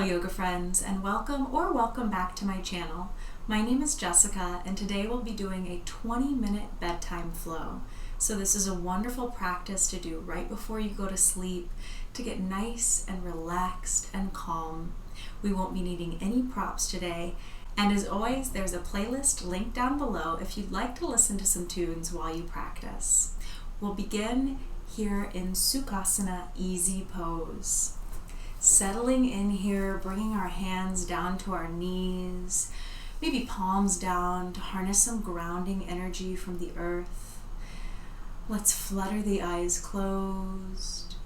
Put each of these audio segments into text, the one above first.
yoga friends, and welcome back to my channel. My name is Jessica, and today we'll be doing a 20-minute bedtime flow. So this is a wonderful practice to do right before you go to sleep to get nice and relaxed and calm. We won't be needing any props today, and as always, there's a playlist linked down below if you'd like to listen to some tunes while you practice. We'll begin here in Sukhasana, easy pose. Settling in here, bringing our hands down to our knees, maybe palms down to harness some grounding energy from the earth. Let's flutter the eyes closed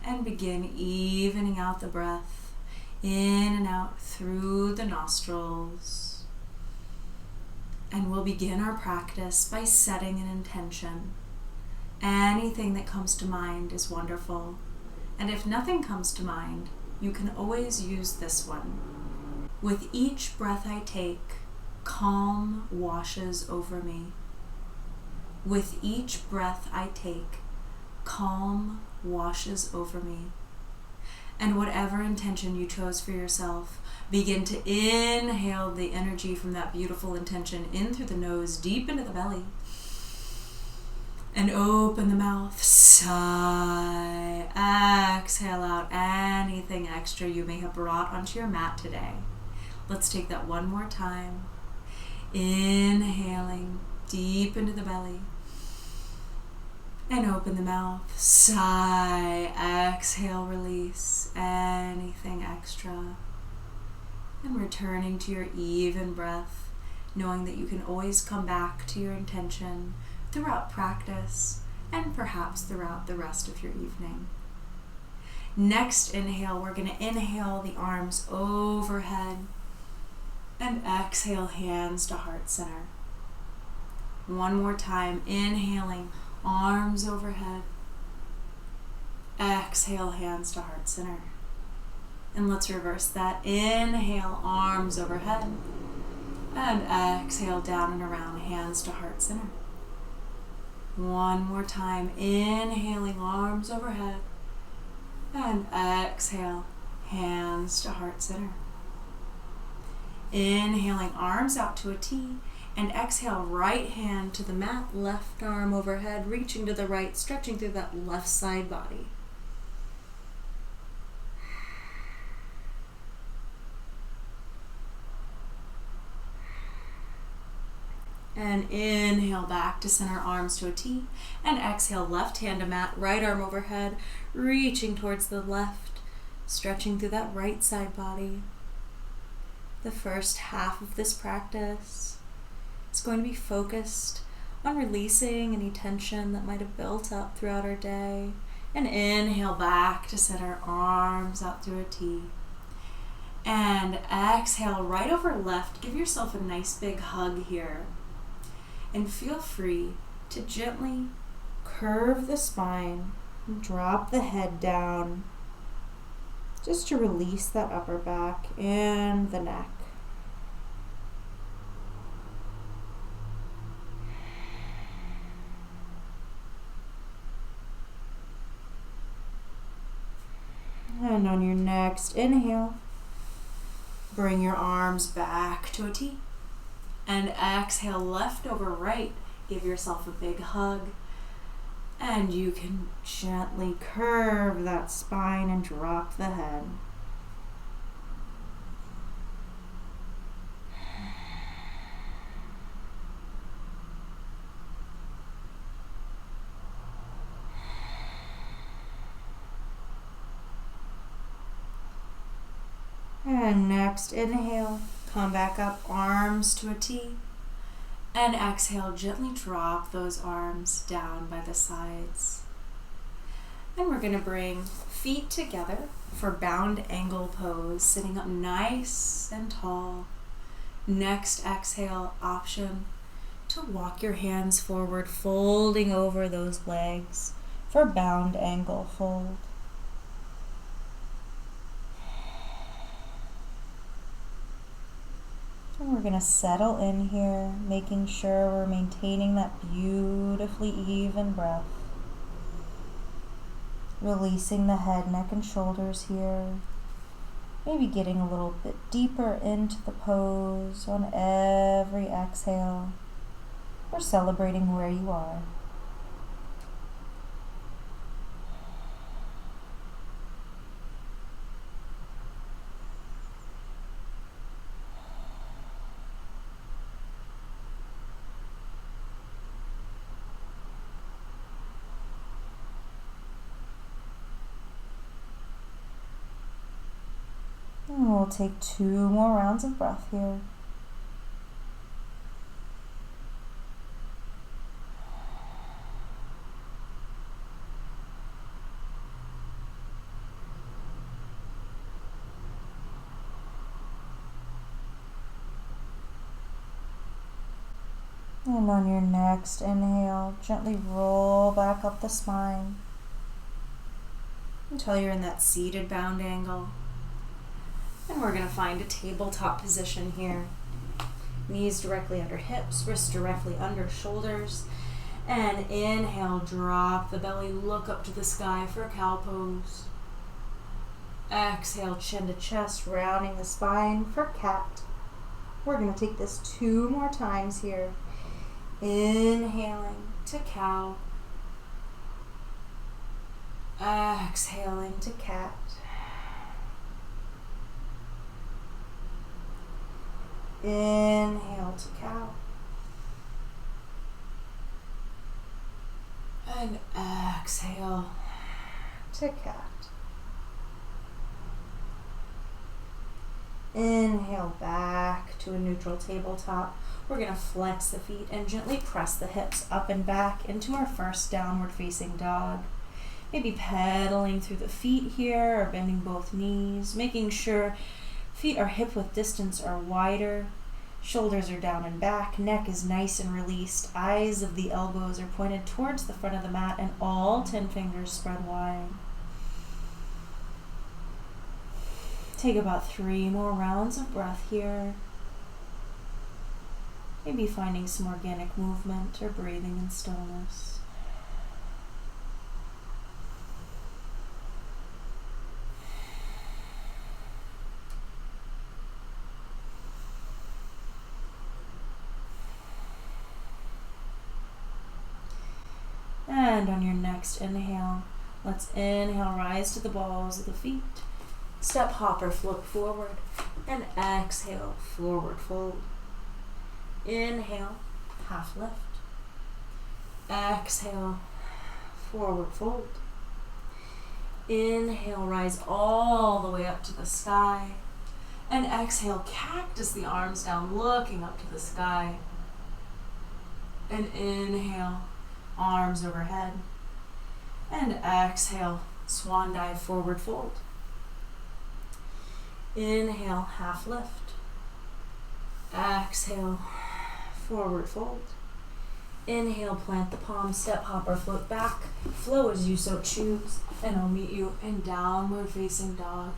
and begin evening out the breath, in and out through the nostrils. And we'll begin our practice by setting an intention. Anything that comes to mind is wonderful. And if nothing comes to mind, you can always use this one. With each breath I take, calm washes over me. With each breath I take, calm washes over me. And whatever intention you chose for yourself, begin to inhale the energy from that beautiful intention in through the nose, deep into the belly. And open the mouth, sigh, exhale out anything extra you may have brought onto your mat today. Let's take that one more time. Inhaling deep into the belly. And open the mouth, sigh, exhale, release anything extra. And returning to your even breath, knowing that you can always come back to your intention throughout practice and perhaps throughout the rest of your evening. Next inhale, we're going to inhale the arms overhead and exhale hands to heart center. One more time, inhaling arms overhead, exhale hands to heart center. And let's reverse that. Inhale arms overhead and exhale down and around hands to heart center. One more time, inhaling arms overhead and exhale, hands to heart center. Inhaling arms out to a T and exhale, right hand to the mat, left arm overhead, reaching to the right, stretching through that left side body. And inhale back to center, arms to a T. And exhale, left hand to mat, right arm overhead, reaching towards the left, stretching through that right side body. The first half of this practice is going to be focused on releasing any tension that might have built up throughout our day. And inhale back to center, arms out through a T. And exhale, right over left. Give yourself a nice big hug here. And feel free to gently curve the spine and drop the head down just to release that upper back and the neck. And on your next inhale, bring your arms back to a T. And exhale, left over right. Give yourself a big hug. And you can gently curve that spine and drop the head. And next inhale. Come back up, arms to a T, and exhale, gently drop those arms down by the sides. And we're going to bring feet together for bound angle pose, sitting up nice and tall. Next exhale, option to walk your hands forward, folding over those legs for bound angle fold. And we're going to settle in here, making sure we're maintaining that beautifully even breath. Releasing the head, neck, and shoulders here. Maybe getting a little bit deeper into the pose on every exhale, or celebrating where you are. And we'll take 2 more rounds of breath here. And on your next inhale, gently roll back up the spine until you're in that seated bound angle. And we're going to find a tabletop position here. Knees directly under hips, wrists directly under shoulders. And inhale, drop the belly, look up to the sky for a cow pose. Exhale, chin to chest, rounding the spine for cat. We're going to take this 2 more times here. Inhaling to cow. Exhaling to cat. Inhale to cow. And exhale to cat. Inhale back to a neutral tabletop. We're going to flex the feet and gently press the hips up and back into our first downward facing dog. Maybe pedaling through the feet here or bending both knees, making sure feet are hip width distance or wider. Shoulders are down and back, neck is nice and released, eyes of the elbows are pointed towards the front of the mat, and all 10 fingers spread wide. Take about 3 more rounds of breath here. Maybe finding some organic movement or breathing in stillness. And on your next inhale, let's inhale, rise to the balls of the feet. Step, hop, or float forward. And exhale, forward fold. Inhale, half lift. Exhale, forward fold. Inhale, rise all the way up to the sky. And exhale, cactus the arms down, looking up to the sky. And inhale, arms overhead. And exhale, swan dive, forward fold. Inhale, half lift. Exhale, forward fold. Inhale, plant the palms, step, hop, or float back. Flow as you so choose. And I'll meet you in downward facing dog.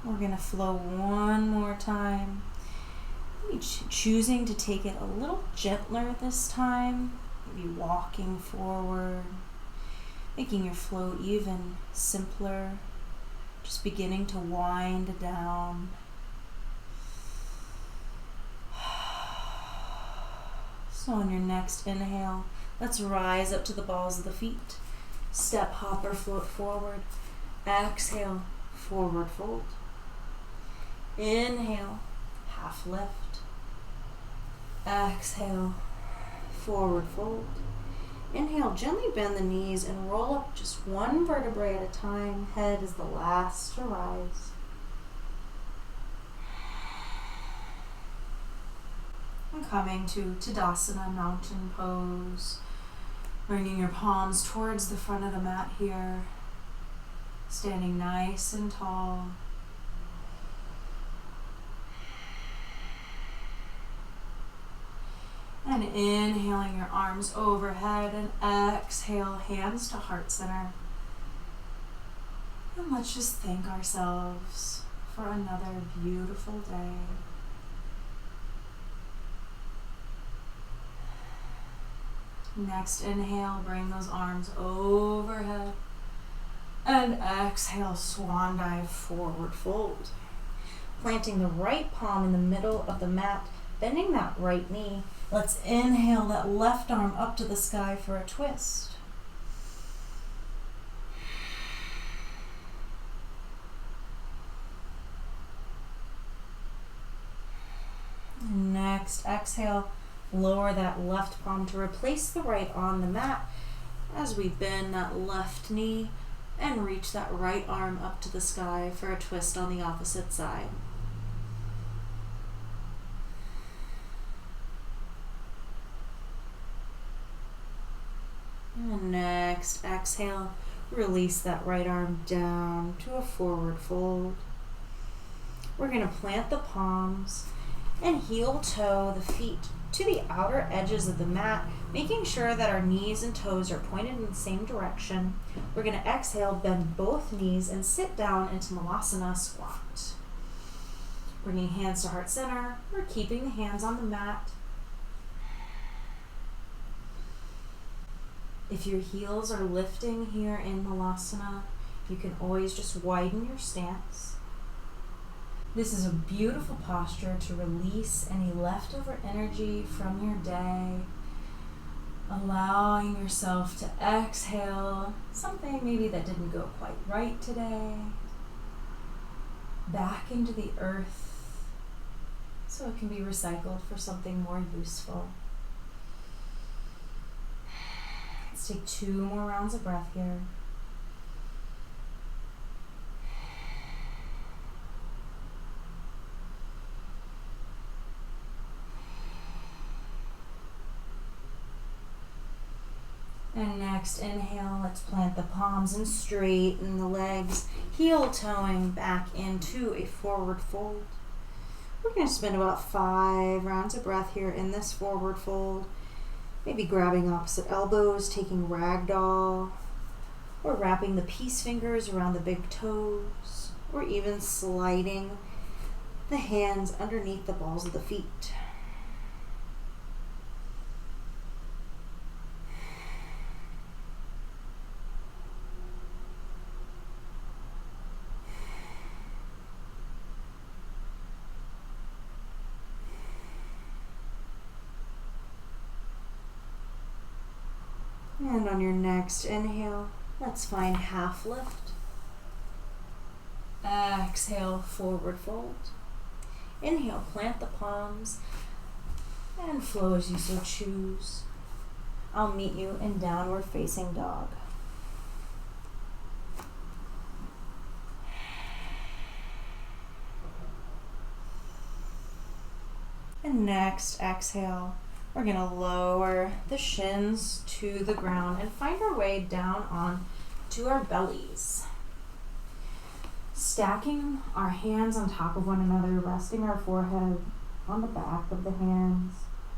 We're going to flow one more time. Maybe choosing to take it a little gentler this time. Maybe walking forward. Making your flow even simpler. Just beginning to wind down. So on your next inhale, let's rise up to the balls of the feet. Step, hop, or float forward. Exhale, forward fold. Inhale, half lift. Exhale, forward fold. Inhale, gently bend the knees and roll up just one vertebrae at a time. Head is the last to rise. And coming to Tadasana, mountain pose. Bringing your palms towards the front of the mat here. Standing nice and tall. And inhaling your arms overhead and exhale, hands to heart center. And let's just thank ourselves for another beautiful day. Next inhale, bring those arms overhead. And exhale, swan dive, forward fold. Planting the right palm in the middle of the mat, bending that right knee. Let's inhale that left arm up to the sky for a twist. Next, exhale, lower that left palm to replace the right on the mat as we bend that left knee and reach that right arm up to the sky for a twist on the opposite side. And next, exhale, release that right arm down to a forward fold. We're going to plant the palms and heel toe the feet to the outer edges of the mat, making sure that our knees and toes are pointed in the same direction. We're going to exhale, bend both knees, and sit down into Malasana squat. Bringing hands to heart center. We're keeping the hands on the mat. If your heels are lifting here in Malasana, you can always just widen your stance. This is a beautiful posture to release any leftover energy from your day, allowing yourself to exhale something maybe that didn't go quite right today, back into the earth so it can be recycled for something more useful. Let's take 2 more rounds of breath here. And next, inhale, let's plant the palms and straighten the legs, heel toeing back into a forward fold. We're going to spend about 5 rounds of breath here in this forward fold. Maybe grabbing opposite elbows, taking ragdoll, or wrapping the peace fingers around the big toes, or even sliding the hands underneath the balls of the feet. And on your next inhale, let's find half lift. Exhale, forward fold. Inhale, plant the palms and flow as you so choose. I'll meet you in downward facing dog. And next, exhale. We're going to lower the shins to the ground and find our way down on to our bellies. Stacking our hands on top of one another, resting our forehead on the back of the hands,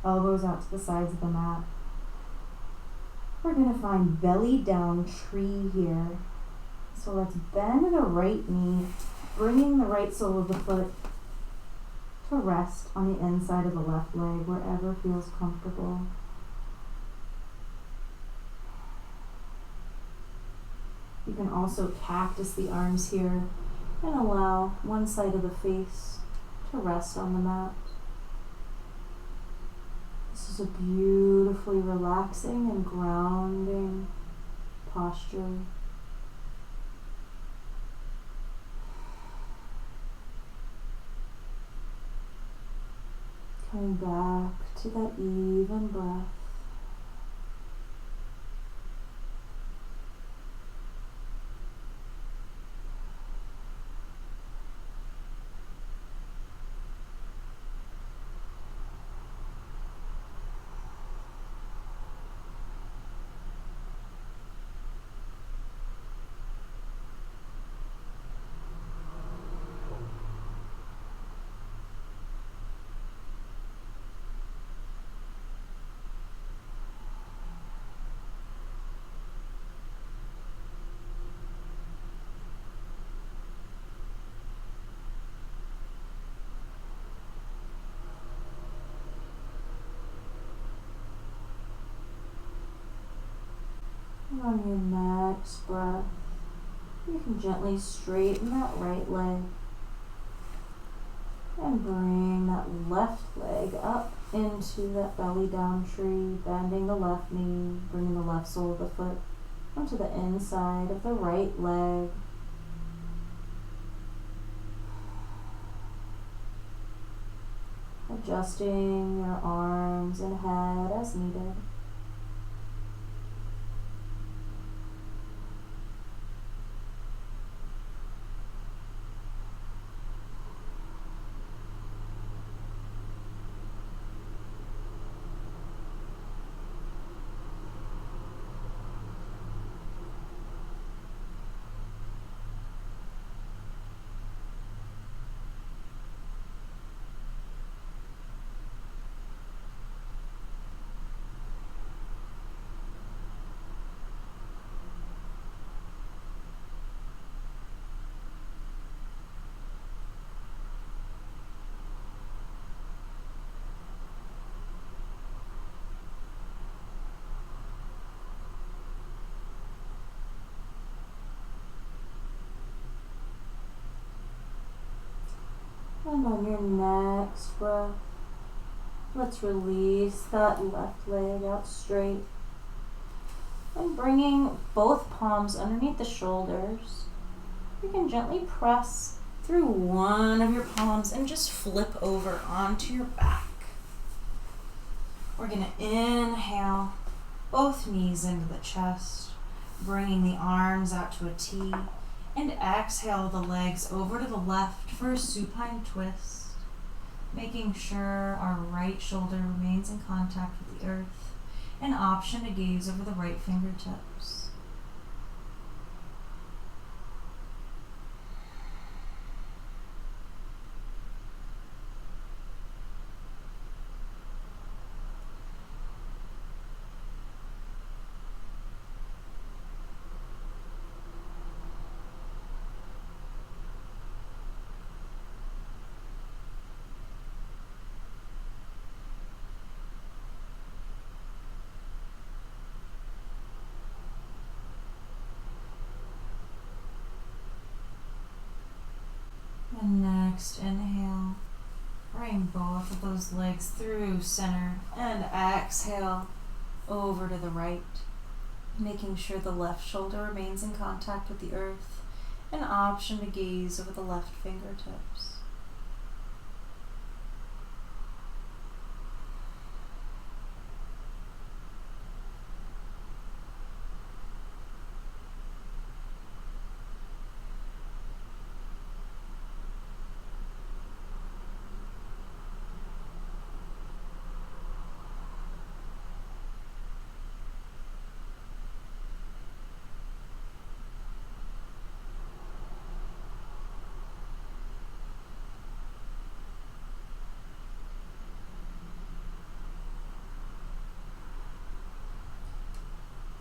elbows out to the sides of the mat. We're going to find belly down tree here. So let's bend the right knee, bringing the right sole of the foot to rest on the inside of the left leg, wherever feels comfortable. You can also cactus the arms here and allow one side of the face to rest on the mat. This is a beautifully relaxing and grounding posture. Coming back to that even breath. And on your next breath, you can gently straighten that right leg and bring that left leg up into that belly down tree, bending the left knee, bringing the left sole of the foot onto the inside of the right leg. Adjusting your arms and head as needed. And on your next breath, let's release that left leg out straight. And bringing both palms underneath the shoulders, you can gently press through one of your palms and just flip over onto your back. We're going to inhale both knees into the chest, bringing the arms out to a T, and exhale the legs over to the left for a supine twist, making sure our right shoulder remains in contact with the earth. An option to gaze over the right fingertips. And next, inhale, bring both of those legs through center, and exhale over to the right, making sure the left shoulder remains in contact with the earth. An option to gaze over the left fingertips.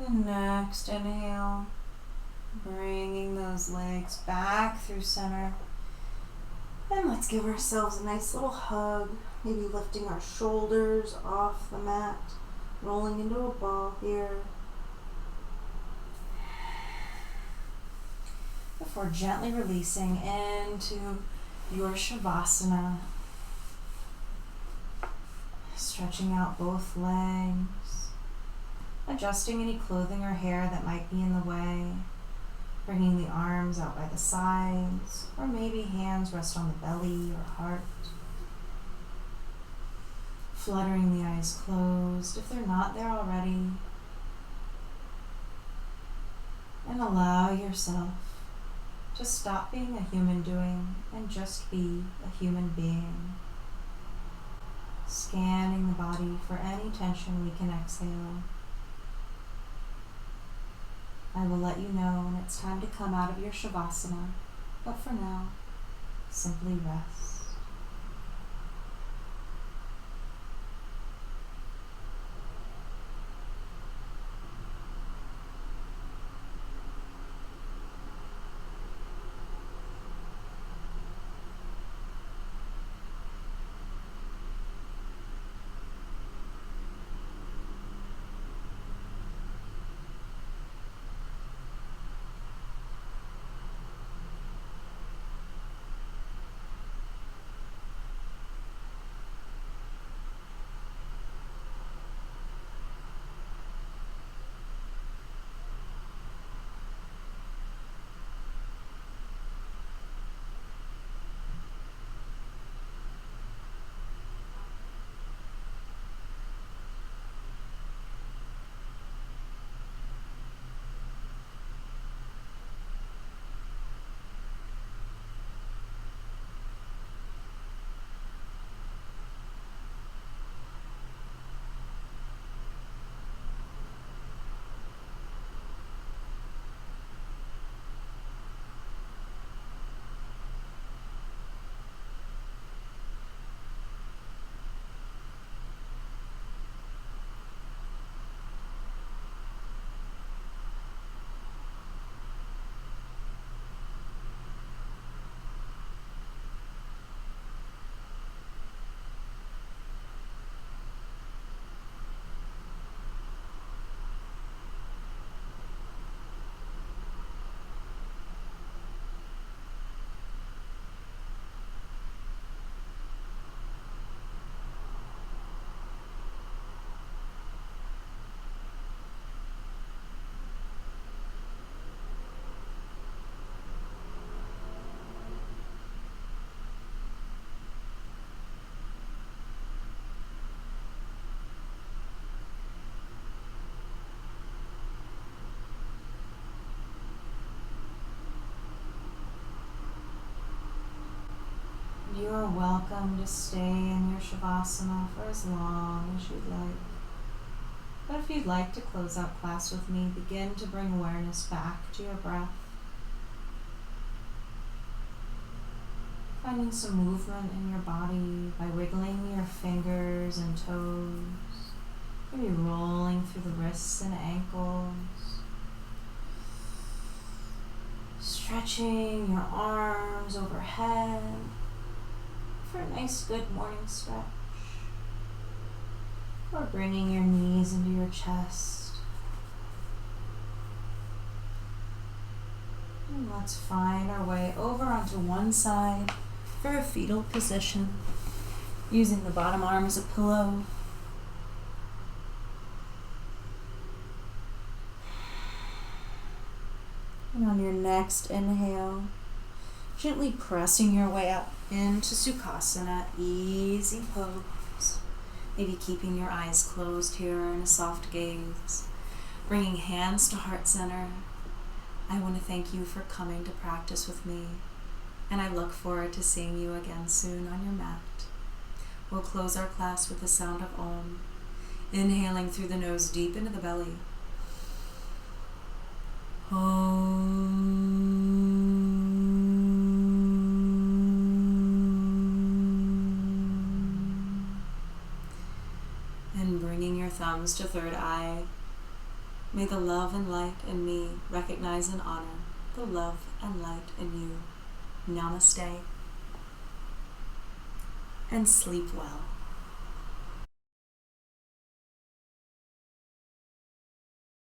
And next, inhale, bringing those legs back through center. And let's give ourselves a nice little hug, maybe lifting our shoulders off the mat, rolling into a ball here. Before gently releasing into your Shavasana, stretching out both legs, adjusting any clothing or hair that might be in the way, bringing the arms out by the sides, or maybe hands rest on the belly or heart. Fluttering the eyes closed if they're not there already. And allow yourself to stop being a human doing and just be a human being. Scanning the body for any tension we can exhale. I will let you know when it's time to come out of your Shavasana, but for now, simply rest. You are welcome to stay in your Shavasana for as long as you'd like. But if you'd like to close out class with me, begin to bring awareness back to your breath. Finding some movement in your body by wiggling your fingers and toes. Maybe rolling through the wrists and ankles. Stretching your arms overhead for a nice good morning stretch. Or bringing your knees into your chest. And let's find our way over onto one side for a fetal position, using the bottom arm as a pillow. And on your next inhale, gently pressing your way up into Sukhasana, easy pose. Maybe keeping your eyes closed here in a soft gaze. Bringing hands to heart center. I want to thank you for coming to practice with me, and I look forward to seeing you again soon on your mat. We'll close our class with the sound of Om, inhaling through the nose deep into the belly. And bringing your thumbs to third eye, may the love and light in me recognize and honor the love and light in you. Namaste. And sleep well.